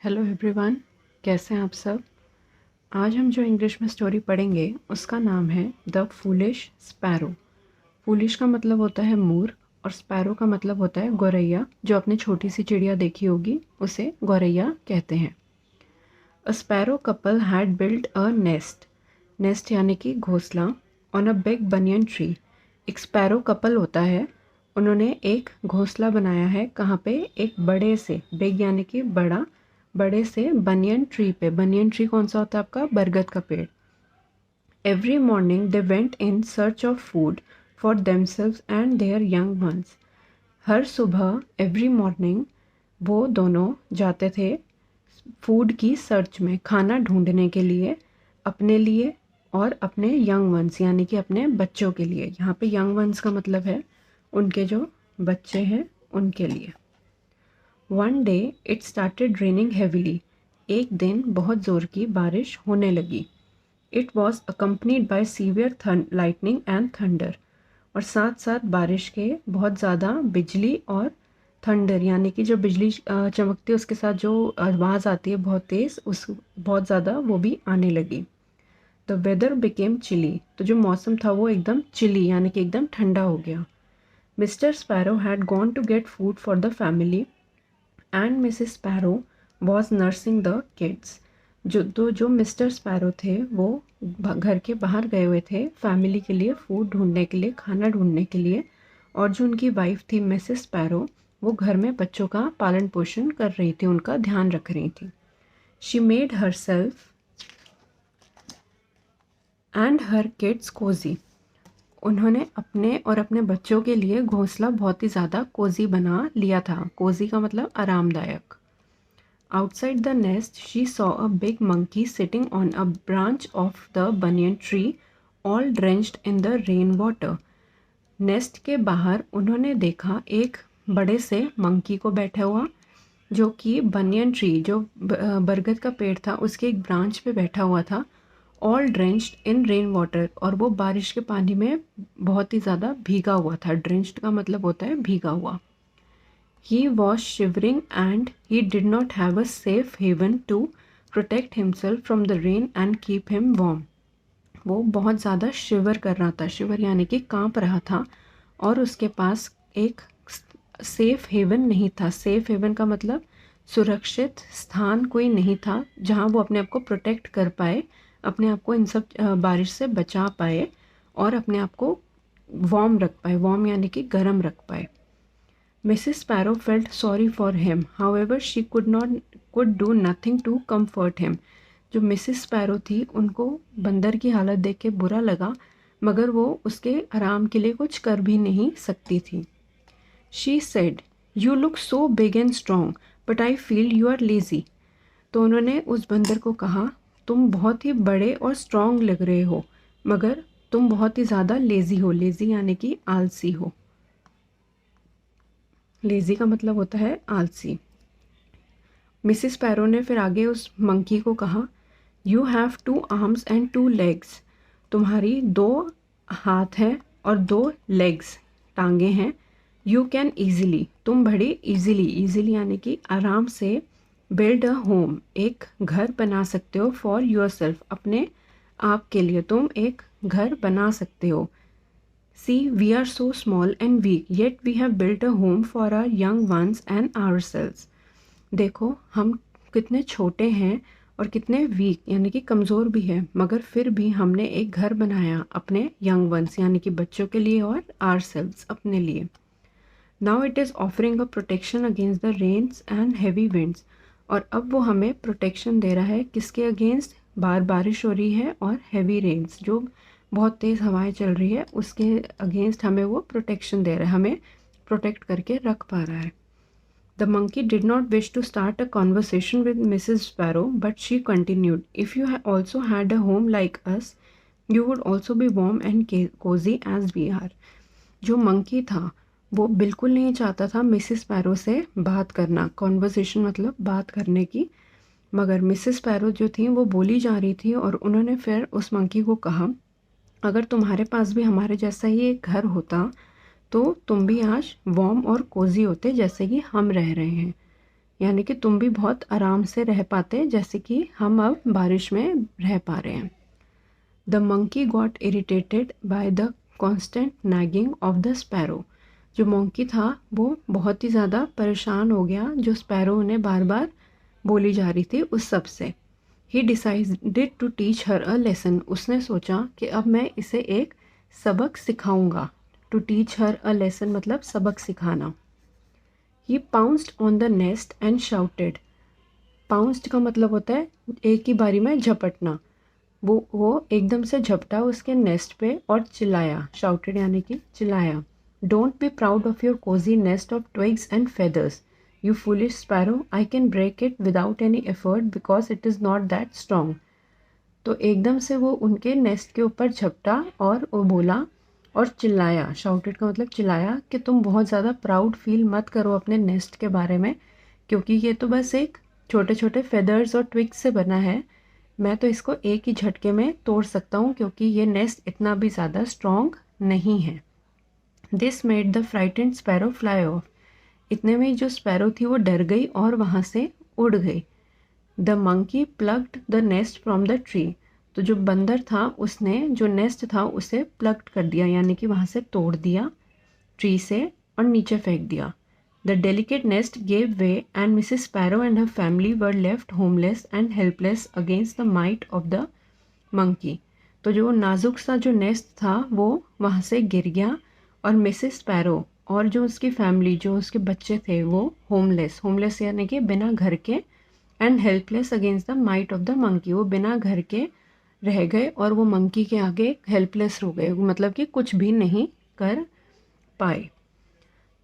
Hello everyone, कैसे हैं आप सब। आज हम जो इंग्लिश में स्टोरी पढ़ेंगे उसका नाम है द फूलिश स्पैरो। फूलिश का मतलब होता है मूर्ख और स्पैरो का मतलब होता है गौरैया। जो आपने छोटी सी चिड़िया देखी होगी उसे गौरैया कहते हैं। अ sparrow couple had built a nest, nest यानी कि घोंसला, on a big banyan tree. एक स्पैरो कपल होता है, उन्होंने एक घोंसला बनाया है कहाँ पे, एक बड़े से, बिग यानी कि बड़ा, बड़े से बनियन ट्री पे। बनियन ट्री कौन सा होता है आपका, बरगद का पेड़। Every morning they went in search of food for themselves and their young ones. हर सुबह, एवरी मॉर्निंग, वो दोनों जाते थे फूड की सर्च में, खाना ढूंढने के लिए, अपने लिए और अपने यंग वंस यानी कि अपने बच्चों के लिए। यहाँ पे यंग वंस का मतलब है उनके जो बच्चे हैं उनके लिए। One day it started raining heavily. एक दिन बहुत ज़ोर की बारिश होने लगी। It was accompanied by severe lightning and thunder. और साथ साथ बारिश के बहुत ज़्यादा बिजली और थंडर यानी कि जो बिजली चमकती है उसके साथ जो आवाज़ आती है बहुत तेज़, उस बहुत ज़्यादा वो भी आने लगी। द वेदर बिकेम चिली, तो जो मौसम था वो एकदम चिली यानी कि एकदम ठंडा हो गया। Mr Sparrow had gone to get food for the family and Mrs Sparrow was nursing the kids. जो मिस्टर स्पैरो थे वो घर के बाहर गए हुए थे फैमिली के लिए फूड ढूंढने के लिए, खाना ढूंढने के लिए। और जो उनकी वाइफ थी मिसेस स्पैरो, वो घर में बच्चों का पालन पोषण कर रही थी, उनका ध्यान रख रही थी। She made herself and her kids cosy. उन्होंने अपने और अपने बच्चों के लिए घोंसला बहुत ही ज़्यादा कोजी बना लिया था। कोजी का मतलब आरामदायक। Outside the nest, she saw a big monkey sitting on a branch of the banyan tree, all drenched in the rain water. Nest के बाहर उन्होंने देखा एक बड़े से मंकी को बैठा हुआ, जो कि बनियन ट्री, जो बरगद का पेड़ था, उसके एक ब्रांच पे बैठा हुआ था। ऑल ड्रेंच्ड इन रेन वाटर, और वो बारिश के पानी में बहुत ही ज़्यादा भीगा हुआ था। ड्रेंच्ड का मतलब होता है भीगा हुआ। He was shivering and he did not have a safe haven to protect himself from the rain and keep him warm. वो बहुत ज़्यादा शिवर कर रहा था, शिवर यानी कि कांप रहा था, और उसके पास एक सेफ हेवन नहीं था। सेफ हेवन का मतलब सुरक्षित स्थान कोई नहीं था जहाँ वो अपने आप को प्रोटेक्ट कर पाए, अपने आप को इन सब बारिश से बचा पाए और अपने आप को वार्म रख पाए। वार्म यानी कि गर्म रख पाए। Mrs. Sparrow felt sorry for him. However, she could do nothing to comfort him. जो मिसिस स्पैरो थी उनको बंदर की हालत देख के बुरा लगा, मगर वो उसके आराम के लिए कुछ कर भी नहीं सकती थी। She said, "You look so big and strong, but I feel you are lazy." तो उन्होंने उस बंदर को कहा, तुम बहुत ही बड़े और स्ट्रॉन्ग लग रहे हो, मगर तुम बहुत ही ज़्यादा लेज़ी हो। लेज़ी यानी कि आलसी हो। लेज़ी का मतलब होता है आलसी। मिसिस पैरो ने फिर आगे उस मंकी को कहा, you have 2 arms and 2 legs. तुम्हारी 2 हाथ हैं और 2 लेग्स, टांगे हैं। यू कैन ईजिली, तुम बड़ी ईजिली, ईजिली यानी कि आराम से, बिल्ड अ होम, एक घर बना सकते हो, फॉर योर सेल्फ, अपने आप के लिए तुम एक घर बना सकते हो। See, we are so small and weak, yet we have built a home for our young ones and ourselves. देखो हम कितने छोटे हैं और कितने वीक यानी कि कमज़ोर भी हैं, मगर फिर भी हमने एक घर बनाया अपने यंग वंस यानी कि बच्चों के लिए और ourselves अपने लिए। Now it is offering a protection against the rains and heavy winds. और अब वो हमें प्रोटेक्शन दे रहा है, किसके अगेंस्ट, बारिश हो रही है और हैवी रेन्स, जो बहुत तेज़ हवाएं चल रही है, उसके अगेंस्ट हमें वो प्रोटेक्शन दे रहा है, हमें प्रोटेक्ट करके रख पा रहा है। The monkey did not wish to start a conversation with Mrs Sparrow, but she continued, if you also had a home like us, you would also be warm and cosy as we are. जो monkey था वो बिल्कुल नहीं चाहता था Mrs sparrow से बात करना, कॉन्वर्सेशन मतलब बात करने की, मगर मिसिस स्पैरो जो थी वो बोली जा रही थी। और उन्होंने फिर उस मंकी को कहा, अगर तुम्हारे पास भी हमारे जैसा ही एक घर होता तो तुम भी आज वार्म और कोजी होते जैसे कि हम रह रहे हैं। यानी कि तुम भी बहुत आराम से रह पाते जैसे कि हम अब बारिश में रह पा रहे हैं। The monkey got irritated by the constant nagging of the sparrow. जो मंकी था वो बहुत ही ज़्यादा परेशान हो गया जो स्पैरो उन्हें बार बार बोली जा रही थी उस सब से। He decided to teach her a lesson. उसने सोचा कि अब मैं इसे एक सबक सिखाऊंगा। To teach her a lesson मतलब सबक सिखाना। He pounced on the nest and shouted. Pounced का मतलब होता है एक ही बारी में झपटना। वो एकदम से झपटा उसके नेस्ट पे और चिल्लाया। शाउटेड यानी कि चिल्लाया। Don't be proud of your cosy nest of twigs and feathers you foolish sparrow, I can break it without any effort because it is not that strong. तो एकदम से वो उनके नेस्ट के ऊपर झपटा और वो बोला और चिल्लाया। शाउटेड का मतलब चिल्लाया कि तुम बहुत ज़्यादा प्राउड फील मत करो अपने नेस्ट के बारे में, क्योंकि ये तो बस एक छोटे छोटे फेदर्स और ट्विग्स से बना है। मैं तो इसको एक ही झटके में तोड़ सकता हूँ क्योंकि ये नेस्ट इतना भी ज़्यादा स्ट्रॉन्ग नहीं है। This made the frightened sparrow fly of. इतने में जो स्पैरो थी वो डर गई और वहाँ से उड़ गई। The monkey plucked the nest from the tree. तो जो बंदर था उसने जो नेस्ट था उसे प्लग्ड कर दिया यानी कि वहाँ से तोड़ दिया ट्री से और नीचे फेंक दिया। The delicate nest gave way and Mrs sparrow and her family were left homeless and helpless against the might of the monkey. तो जो नाजुक सा जो नेस्ट था वो वहाँ से गिर गया और मिसेस स्पैरो और जो उसकी फैमिली जो उसके बच्चे थे वो होमलेस यानी कि बिना घर के and helpless against the might of the monkey. वो बिना घर के रह गए और वो मंकी के आगे हेल्पलेस हो गए, मतलब कि कुछ भी नहीं कर पाए।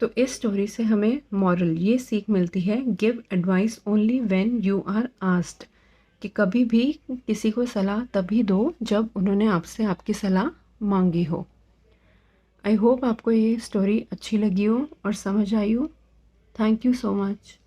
तो इस स्टोरी से हमें मॉरल ये सीख मिलती है, give advice only when you are asked, कि कभी भी किसी को सलाह तभी दो जब उन्होंने आपसे आपकी सलाह मांगी हो। आई होप आपको ये स्टोरी अच्छी लगी हो और समझ आई हो। Thank you so much.